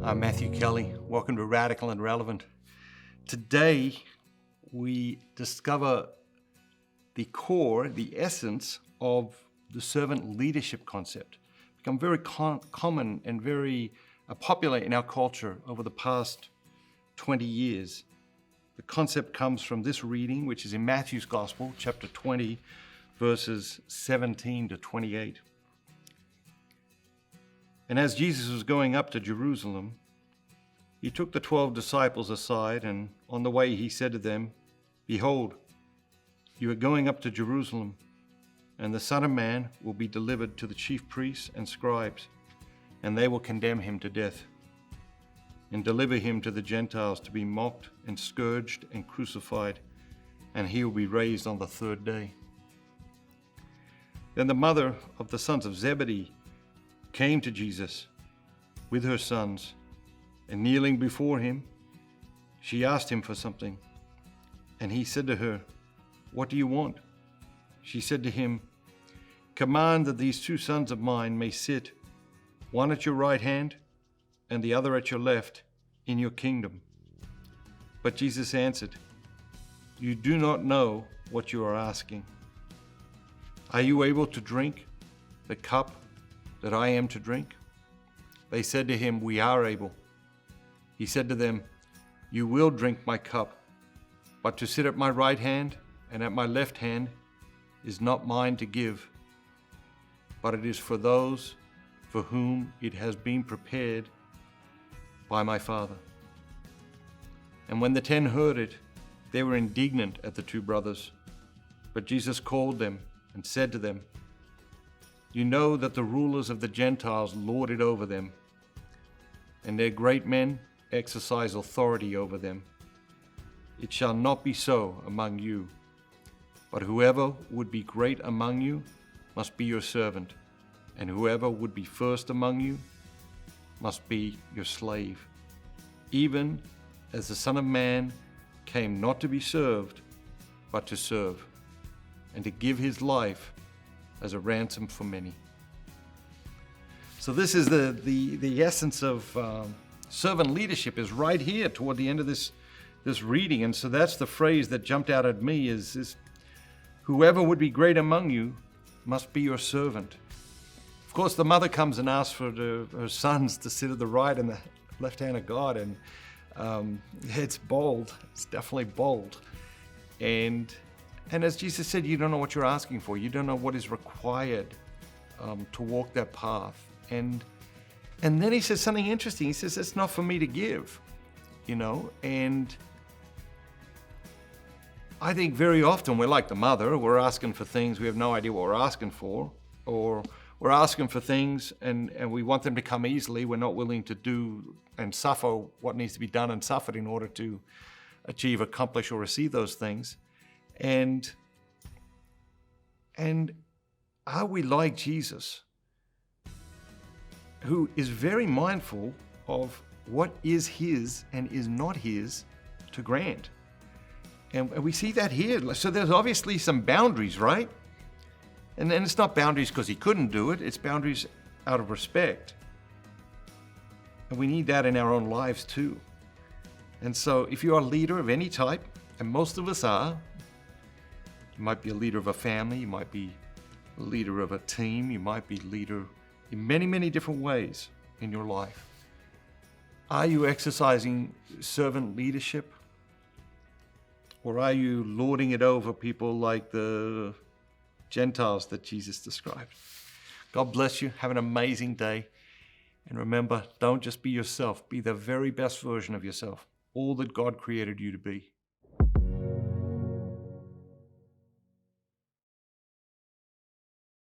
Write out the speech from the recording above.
I'm Matthew Kelly. Welcome to Radical and Relevant. Today, we discover the core, the essence of the servant leadership concept. It's become very common and very popular in our culture over the past 20 years. The concept comes from this reading, which is in Matthew's Gospel, chapter 20, verses 17 to 28. And as Jesus was going up to Jerusalem, he took the 12 disciples aside, and on the way he said to them, "Behold, you are going up to Jerusalem, and the Son of Man will be delivered to the chief priests and scribes, and they will condemn him to death, and deliver him to the Gentiles to be mocked and scourged and crucified, and he will be raised on the third day." Then the mother of the sons of Zebedee came to Jesus with her sons, and kneeling before him, she asked him for something. And he said to her, "What do you want?" She said to him, "Command that these two sons of mine may sit, one at your right hand and the other at your left, in your kingdom." But Jesus answered, "You do not know what you are asking. Are you able to drink the cup that I am to drink?" They said to him, "We are able." He said to them, "You will drink my cup, but to sit at my right hand and at my left hand is not mine to give, but it is for those for whom it has been prepared by my Father." And when the 10 heard it, they were indignant at the two brothers. But Jesus called them and said to them, "You know that the rulers of the Gentiles lord it over them, and their great men exercise authority over them. It shall not be so among you, but whoever would be great among you must be your servant, and whoever would be first among you must be your slave, even as the Son of Man came not to be served, but to serve, and to give his life as a ransom for many." So this is the essence of servant leadership, is right here toward the end of this reading. And so that's the phrase that jumped out at me is whoever would be great among you must be your servant. Of course, the mother comes and asks for her sons to sit at the right and the left hand of God. And it's bold. It's definitely bold. And as Jesus said, you don't know what you're asking for. You don't know what is required to walk that path. And then he says something interesting. He says, "It's not for me to give," and I think very often we're like the mother. We're asking for things. We have no idea what we're asking for, or we're asking for things and we want them to come easily. We're not willing to do and suffer what needs to be done and suffered in order to achieve, accomplish, or receive those things. And are we like Jesus, who is very mindful of what is his and is not his to grant? And we see that here. So there's obviously some boundaries, right? And then it's not boundaries because he couldn't do it. It's boundaries out of respect. And we need that in our own lives too. And so if you're a leader of any type, and most of us are, you might be a leader of a family, you might be a leader of a team, you might be a leader in many, many different ways in your life. Are you exercising servant leadership? Or are you lording it over people like the Gentiles that Jesus described? God bless you. Have an amazing day. And remember, don't just be yourself. Be the very best version of yourself, all that God created you to be.